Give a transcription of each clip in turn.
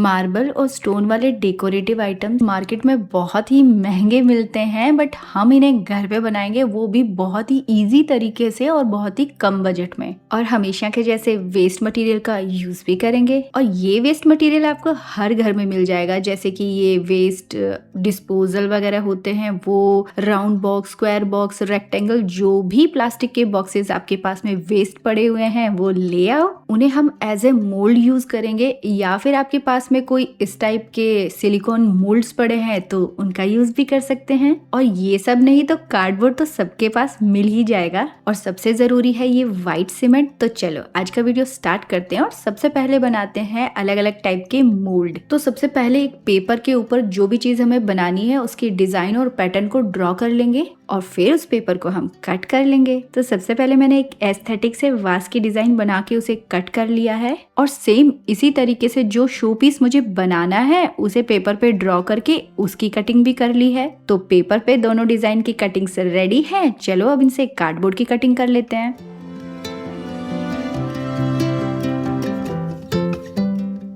Marble और stone वाले decorative items market में बहुत ही महंगे मिलते हैं, बट हम इन्हें घर पे बनाएंगे, वो भी बहुत ही इजी तरीके से और बहुत ही कम बजट में। और हमेशा के जैसे वेस्ट मटेरियल का यूज भी करेंगे। और ये वेस्ट मटेरियल आपको हर घर में मिल जाएगा, जैसे कि ये वेस्ट डिस्पोजल वगैरह होते हैं, वो round box, square box, rectangle, जो भी प्लास्टिक के बॉक्सेस आपके पास में वेस्ट पड़े हुए हैं वो ले आओ। उन्हें हम एज ए मोल्ड यूज करेंगे, या फिर आपके पास में कोई इस टाइप के सिलिकॉन मोल्ड्स पड़े हैं तो उनका यूज भी कर सकते हैं। और ये सब नहीं तो कार्डबोर्ड तो सबके पास मिल ही जाएगा। और सबसे जरूरी है ये व्हाइट सीमेंट। तो चलो आज का वीडियो स्टार्ट करते हैं और सबसे पहले बनाते हैं अलग अलग टाइप के मोल्ड। तो सबसे पहले एक पेपर के ऊपर जो भी चीज हमें बनानी है उसकी डिजाइन और पैटर्न को ड्रॉ कर लेंगे और फिर उस पेपर को हम कट कर लेंगे। तो सबसे पहले मैंने एक एस्थेटिक से वास की डिजाइन बना के उसे कट कर लिया है और सेम इसी तरीके से जो शो पीस मुझे बनाना है उसे पेपर पे ड्रॉ करके उसकी कटिंग भी कर ली है। तो पेपर पे दोनों डिजाइन की कटिंग से रेडी है। चलो अब इनसे कार्डबोर्ड की कटिंग कर लेते हैं।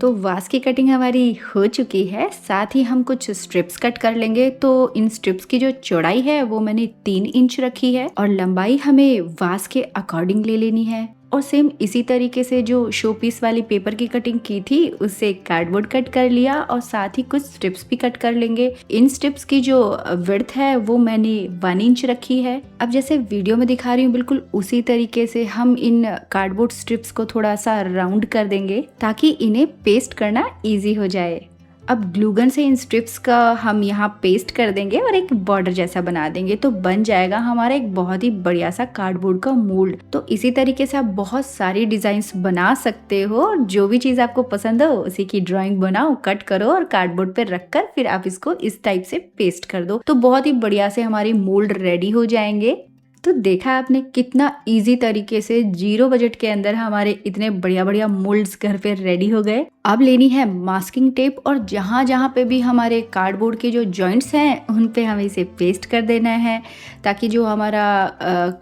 तो वास की कटिंग हमारी हो चुकी है, साथ ही हम कुछ स्ट्रिप्स कट कर लेंगे। तो इन स्ट्रिप्स की जो चौड़ाई है वो मैंने 3 इंच रखी है और लंबाई हमें वास के अकॉर्डिंग ले लेनी है। और सेम इसी तरीके से जो शो पीस वाली पेपर की कटिंग की थी उससे कार्डबोर्ड कट कर लिया और साथ ही कुछ स्ट्रिप्स भी कट कर लेंगे। इन स्ट्रिप्स की जो विड्थ है वो मैंने 1 इंच रखी है। अब जैसे वीडियो में दिखा रही हूँ बिल्कुल उसी तरीके से हम इन कार्डबोर्ड स्ट्रिप्स को थोड़ा सा राउंड कर देंगे ताकि इन्हें पेस्ट करना इजी हो जाए। अब ग्लूगन से इन स्ट्रिप्स का हम यहाँ पेस्ट कर देंगे और एक बॉर्डर जैसा बना देंगे, तो बन जाएगा हमारा एक बहुत ही बढ़िया सा कार्डबोर्ड का मोल्ड। तो इसी तरीके से आप बहुत सारी डिजाइन्स बना सकते हो। जो भी चीज आपको पसंद हो उसी की ड्राइंग बनाओ, कट करो और कार्डबोर्ड पे रखकर फिर आप इसको इस टाइप से पेस्ट कर दो, तो बहुत ही बढ़िया से हमारे मोल्ड रेडी हो जाएंगे। तो देखा आपने कितना इजी तरीके से 0 बजट के अंदर हमारे इतने बढ़िया बढ़िया मोल्ड्स घर पे रेडी हो गए। अब लेनी है मास्किंग टेप और जहाँ जहाँ पे भी हमारे कार्डबोर्ड के जो जॉइंट्स हैं उन पे हमें इसे पेस्ट कर देना है, ताकि जो हमारा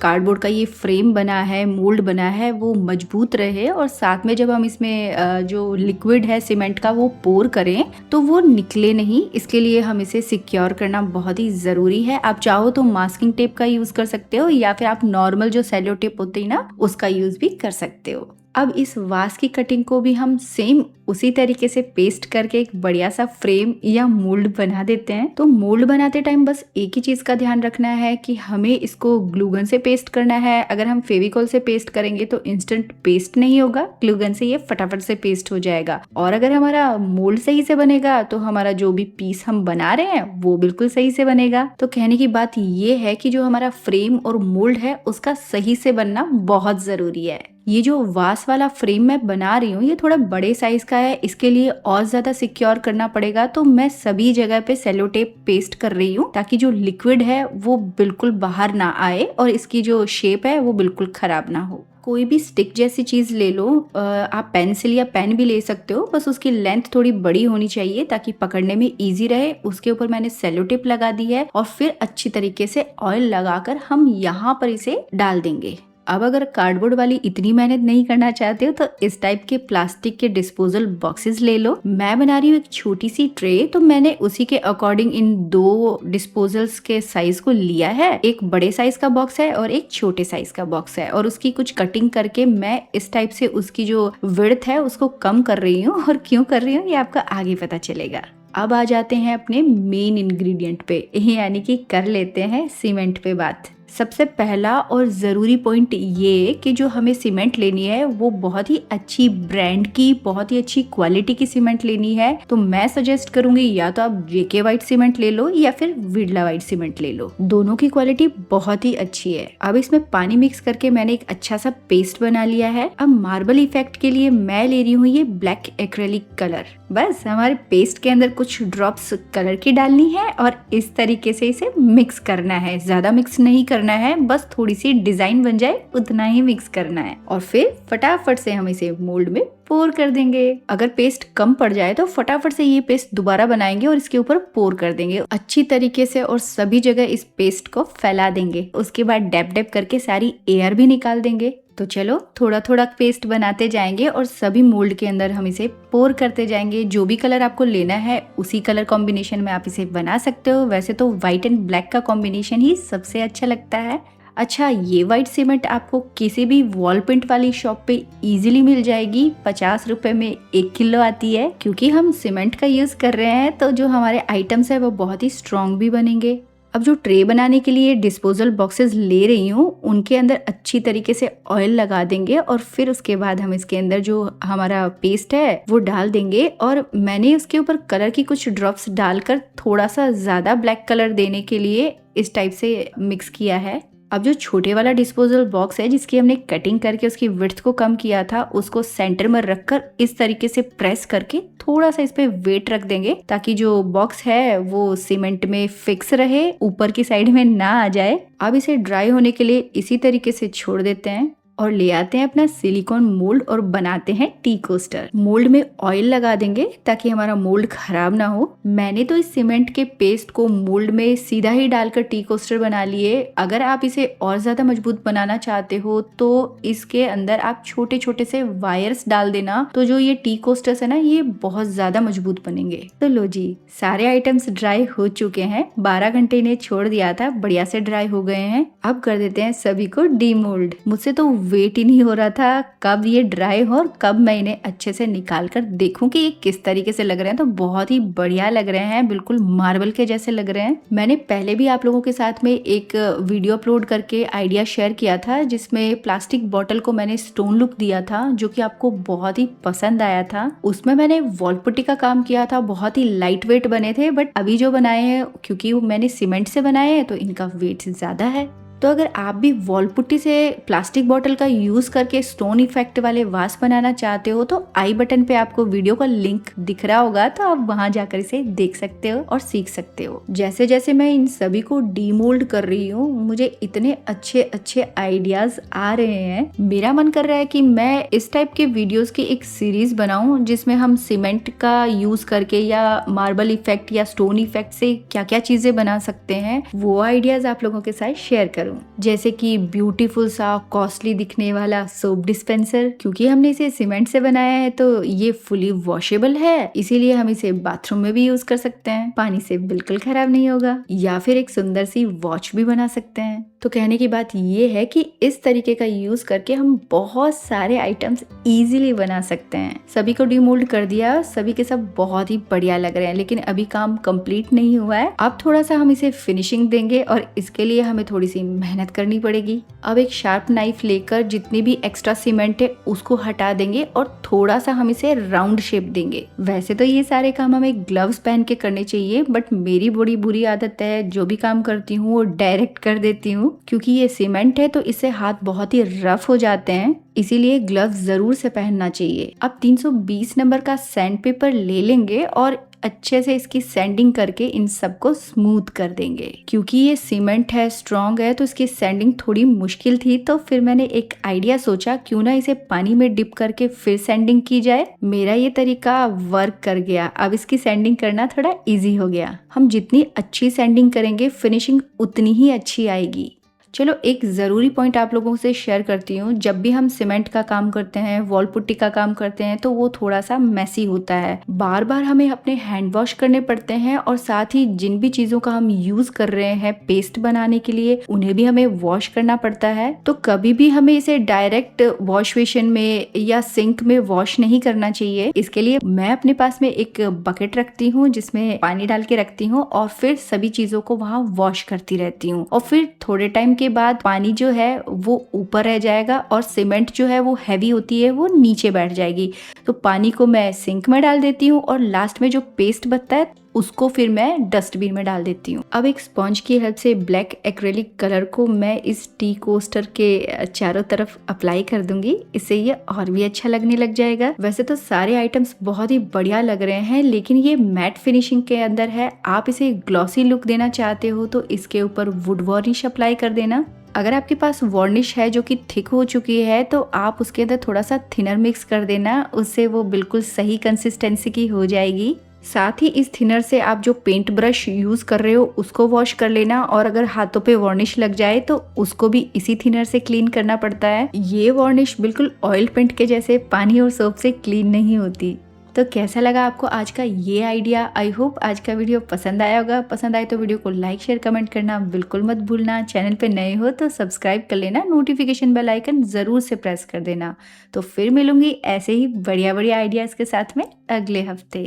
कार्डबोर्ड का ये फ्रेम बना है, मोल्ड बना है, वो मजबूत रहे। और साथ में जब हम इसमें जो लिक्विड है सीमेंट का वो पोर करें तो वो निकले नहीं, इसके लिए हम इसे सिक्योर करना बहुत ही जरूरी है। आप चाहो तो मास्किंग टेप का यूज कर सकते हो या फिर आप नॉर्मल जो सेलो टेप होती है ना उसका यूज भी कर सकते हो। अब इस वास की कटिंग को भी हम सेम उसी तरीके से पेस्ट करके एक बढ़िया सा फ्रेम या मोल्ड बना देते हैं। तो मोल्ड बनाते टाइम बस एक ही चीज का ध्यान रखना है कि हमें इसको ग्लूगन से पेस्ट करना है। अगर हम फेविकॉल से पेस्ट करेंगे तो इंस्टेंट पेस्ट नहीं होगा, ग्लूगन से ये फटाफट से पेस्ट हो जाएगा। और अगर हमारा मोल्ड सही से बनेगा तो हमारा जो भी पीस हम बना रहे हैं वो बिल्कुल सही से बनेगा। तो कहने की बात ये है कि जो हमारा फ्रेम और मोल्ड है उसका सही से बनना बहुत जरूरी है। ये जो वास वाला फ्रेम मैं बना रही हूँ ये थोड़ा बड़े साइज का है, इसके लिए और ज्यादा सिक्योर करना पड़ेगा। तो मैं सभी जगह पे सेलो टेप पेस्ट कर रही हूँ ताकि जो लिक्विड है वो बिल्कुल बाहर ना आए और इसकी जो शेप है वो बिल्कुल खराब ना हो। कोई भी स्टिक जैसी चीज ले लो, आप पेंसिल या पेन भी ले सकते हो, बस उसकी लेंथ थोड़ी बड़ी होनी चाहिए ताकि पकड़ने में इजी रहे। उसके ऊपर मैंने सेलो टेप लगा दी है और फिर अच्छी तरीके से ऑयल लगाकर हम यहाँ पर इसे डाल देंगे। अब अगर कार्डबोर्ड वाली इतनी मेहनत नहीं करना चाहते हो तो इस टाइप के प्लास्टिक के डिस्पोजल बॉक्सेस ले लो। मैं बना रही हूँ एक छोटी सी ट्रे, तो मैंने उसी के अकॉर्डिंग इन 2 डिस्पोजल्स के साइज को लिया है। एक बड़े साइज का बॉक्स है और एक छोटे साइज का बॉक्स है और उसकी कुछ कटिंग करके मैं इस टाइप से उसकी जो विड्थ है उसको कम कर रही हूँ। और क्यों कर रही हूँ ये आपका आगे पता चलेगा। अब आ जाते हैं अपने मेन इंग्रेडिएंट पे, यानी कि कर लेते हैं सीमेंट पे बात। सबसे पहला और ज़रूरी पॉइंट ये कि जो हमें सीमेंट लेनी है वो बहुत ही अच्छी ब्रांड की, बहुत ही अच्छी क्वालिटी की सीमेंट लेनी है। तो मैं सजेस्ट करूंगी या तो आप जेके वाइट सीमेंट ले लो या फिर विडला वाइट सीमेंट ले लो, दोनों की क्वालिटी बहुत ही अच्छी है। अब इसमें पानी मिक्स करके मैंने एक अच्छा सा पेस्ट बना लिया है। अब मार्बल इफेक्ट के लिए मैं ले रही हूँ ये ब्लैक एक्रेलिक कलर। बस हमारे पेस्ट के अंदर कुछ ड्रॉप्स कलर की डालनी है और इस तरीके से इसे मिक्स करना है, ज्यादा मिक्स नहीं करना है, बस थोड़ी सी डिजाइन बन जाए उतना ही मिक्स करना है। और फिर फटाफट से हम इसे मोल्ड में पोर कर देंगे। अगर पेस्ट कम पड़ जाए तो फटाफट से ये पेस्ट दोबारा बनाएंगे और इसके ऊपर पोर कर देंगे अच्छी तरीके से और सभी जगह इस पेस्ट को फैला देंगे। उसके बाद डैप डैप करके सारी एयर भी निकाल देंगे। तो चलो थोड़ा थोड़ा पेस्ट बनाते जाएंगे और सभी मोल्ड के अंदर हम इसे पोर करते जाएंगे। जो भी कलर आपको लेना है उसी कलर कॉम्बिनेशन में आप इसे बना सकते हो। वैसे तो व्हाइट एंड ब्लैक का कॉम्बिनेशन ही सबसे अच्छा लगता है। अच्छा, ये व्हाइट सीमेंट आपको किसी भी वॉल पेंट वाली शॉप पे इजीली मिल जाएगी। 50 रुपए में 1 किलो आती है। क्योंकि हम सीमेंट का यूज कर रहे हैं तो जो हमारे आइटम्स है वो बहुत ही स्ट्रॉन्ग भी बनेंगे। अब जो ट्रे बनाने के लिए डिस्पोजल बॉक्सेस ले रही हूँ उनके अंदर अच्छी तरीके से ऑयल लगा देंगे और फिर उसके बाद हम इसके अंदर जो हमारा पेस्ट है वो डाल देंगे। और मैंने उसके ऊपर कलर की कुछ ड्रॉप्स डालकर थोड़ा सा ज्यादा ब्लैक कलर देने के लिए इस टाइप से मिक्स किया है। अब जो छोटे वाला डिस्पोजल बॉक्स है जिसकी हमने कटिंग करके उसकी विड्थ को कम किया था उसको सेंटर में रखकर इस तरीके से प्रेस करके थोड़ा सा इस पे वेट रख देंगे ताकि जो बॉक्स है वो सीमेंट में फिक्स रहे, ऊपर की साइड में ना आ जाए। अब इसे ड्राई होने के लिए इसी तरीके से छोड़ देते हैं और ले आते हैं अपना सिलिकॉन मोल्ड और बनाते हैं टी कोस्टर। मोल्ड में ऑयल लगा देंगे ताकि हमारा मोल्ड खराब ना हो। मैंने तो इस सीमेंट के पेस्ट को मोल्ड में सीधा ही डालकर टी कोस्टर बना लिए। अगर आप इसे और ज्यादा मजबूत बनाना चाहते हो तो इसके अंदर आप छोटे छोटे से वायर्स डाल देना, तो जो ये टी कोस्टर्स है ना ये बहुत ज्यादा मजबूत बनेंगे। तो लो जी, सारे आइटम्स ड्राई हो चुके हैं। 12 घंटे इन्हें छोड़ दिया था, बढ़िया से ड्राई हो गए हैं। अब कर देते हैं सभी को डीमोल्ड। मुझसे तो वेट ही नहीं हो रहा था कब ये ड्राई हो और कब मैं इन्हें अच्छे से निकाल कर देखूं कि ये किस तरीके से लग रहे हैं। तो बहुत ही बढ़िया लग रहे हैं, बिल्कुल मार्बल के जैसे लग रहे हैं। मैंने पहले भी आप लोगों के साथ में एक वीडियो अपलोड करके आइडिया शेयर किया था जिसमें प्लास्टिक बॉटल को मैंने स्टोन लुक दिया था जो कि आपको बहुत ही पसंद आया था। उसमें मैंने वॉल पुट्टी का काम किया था, बहुत ही लाइट वेट बने थे। बट अभी जो बनाए हैं क्योंकि मैंने सीमेंट से बनाए हैं तो इनका वेट ज्यादा है। तो अगर आप भी वॉल पुट्टी से प्लास्टिक बॉटल का यूज करके स्टोन इफेक्ट वाले वास बनाना चाहते हो तो आई बटन पे आपको वीडियो का लिंक दिख रहा होगा, तो आप वहां जाकर इसे देख सकते हो और सीख सकते हो। जैसे जैसे मैं इन सभी को डीमोल्ड कर रही हूँ मुझे इतने अच्छे अच्छे आइडियाज आ रहे हैं। मेरा मन कर रहा है कि मैं इस टाइप के वीडियोस की एक सीरीज बनाऊं जिसमें हम सीमेंट का यूज करके या मार्बल इफेक्ट या स्टोन इफेक्ट से क्या क्या चीजें बना सकते हैं वो आइडियाज आप लोगों के साथ शेयर करूं। जैसे कि ब्यूटीफुल सा कॉस्टली दिखने वाला सोप डिस्पेंसर, क्योंकि हमने इसे सीमेंट से बनाया है तो ये फुली वॉशेबल है, इसीलिए हम इसे बाथरूम में भी यूज कर सकते हैं, पानी से बिल्कुल खराब नहीं होगा। या फिर एक सुंदर सी वॉच भी बना सकते हैं। तो कहने की बात ये है कि इस तरीके का यूज करके हम बहुत सारे आइटम्स इजीली बना सकते हैं। सभी को डीमोल्ड कर दिया, सभी के सब बहुत ही बढ़िया लग रहे हैं, लेकिन अभी काम कंप्लीट नहीं हुआ है। अब थोड़ा सा हम इसे फिनिशिंग देंगे और इसके लिए हमें थोड़ी सी मेहनत करनी पड़ेगी। अब एक शार्प नाइफ लेकर जितनी भी एक्स्ट्रा सीमेंट है उसको हटा देंगे और थोड़ा सा हम इसे राउंड शेप देंगे। वैसे तो ये सारे काम हमें ग्लव्स पहन के करने चाहिए, बट मेरी बड़ी बुरी आदत है, जो भी काम करती हूँ वो डायरेक्ट कर देती हूँ। क्योंकि ये सीमेंट है तो इससे हाथ बहुत ही रफ हो जाते हैं, इसीलिए ग्लव्स जरूर से पहनना चाहिए। अब 320 नंबर का सैंड पेपर ले लेंगे और अच्छे से इसकी सैंडिंग करके इन सबको स्मूथ कर देंगे। क्योंकि ये सीमेंट है, स्ट्रॉन्ग है, तो इसकी सैंडिंग थोड़ी मुश्किल थी, तो फिर मैंने एक आइडिया सोचा क्यों ना इसे पानी में डिप करके फिर सैंडिंग की जाए। मेरा ये तरीका वर्क कर गया। अब इसकी सैंडिंग करना थोड़ा इजी हो गया। हम जितनी अच्छी सैंडिंग करेंगे फिनिशिंग उतनी ही अच्छी आएगी। चलो एक ज़रूरी पॉइंट आप लोगों से शेयर करती हूँ। जब भी हम सीमेंट का काम करते हैं, वॉल पुट्टी का काम करते हैं, तो वो थोड़ा सा मैसी होता है। बार बार हमें अपने हैंड वॉश करने पड़ते हैं और साथ ही जिन भी चीज़ों का हम यूज़ कर रहे हैं पेस्ट बनाने के लिए उन्हें भी हमें वॉश करना पड़ता है। तो कभी भी हमें इसे डायरेक्ट वॉश बेसिन में या सिंक में वॉश नहीं करना चाहिए। इसके लिए मैं अपने पास में एक बकेट रखती हूँ जिसमें पानी डाल के रखती हूँ और फिर सभी चीज़ों को वहाँ वॉश करती रहती हूँ। और फिर थोड़े टाइम के बाद पानी जो है वो ऊपर रह जाएगा और सीमेंट जो है वो हैवी होती है वो नीचे बैठ जाएगी। तो पानी को मैं सिंक में डाल देती हूँ और लास्ट में जो पेस्ट बचता है उसको फिर मैं डस्टबिन में डाल देती हूँ। अब एक स्पॉन्ज की हेल्प से ब्लैक एक्रेलिक कलर को मैं इस टी कोस्टर के चारों तरफ अप्लाई कर दूंगी, इससे ये और भी अच्छा लगने लग जाएगा। वैसे तो सारे आइटम्स बहुत ही बढ़िया लग रहे हैं, लेकिन ये मैट फिनिशिंग के अंदर है। आप इसे ग्लॉसी लुक देना चाहते हो तो इसके ऊपर वुड वार्निश अप्लाई कर देना। अगर आपके पास वार्निश है जो कि थिक हो चुकी है तो आप उसके अंदर थोड़ा सा थिनर मिक्स कर देना, उससे वो बिल्कुल सही कंसिस्टेंसी की हो जाएगी। साथ ही इस थिनर से आप जो पेंट ब्रश यूज़ कर रहे हो उसको वॉश कर लेना, और अगर हाथों पे वार्निश लग जाए तो उसको भी इसी थिनर से क्लीन करना पड़ता है। ये वार्निश बिल्कुल ऑयल पेंट के जैसे पानी और सोप से क्लीन नहीं होती। तो कैसा लगा आपको आज का ये आइडिया? आई होप आज का वीडियो पसंद आया होगा। पसंद आए तो वीडियो को लाइक शेयर कमेंट करना बिल्कुल मत भूलना। चैनल पे नए हो तो सब्सक्राइब कर लेना, नोटिफिकेशन बेल आइकन ज़रूर से प्रेस कर देना। तो फिर मिलूंगी ऐसे ही बढ़िया बढ़िया आइडियाज़ के साथ में अगले हफ्ते।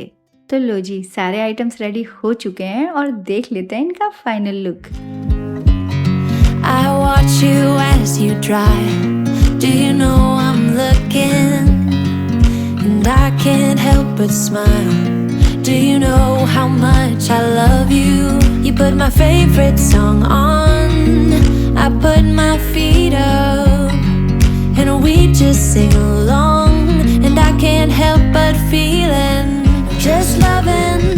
तो लो जी, सारे आइटम्स रेडी हो चुके हैं और देख लेते हैं इनका final look. I watch you as you drive. Do you know I'm looking? And I can't help but smile. Do you know how much I love you? You put my favorite song on. I put my feet up. And we just sing along. And I can't help but feeling just loving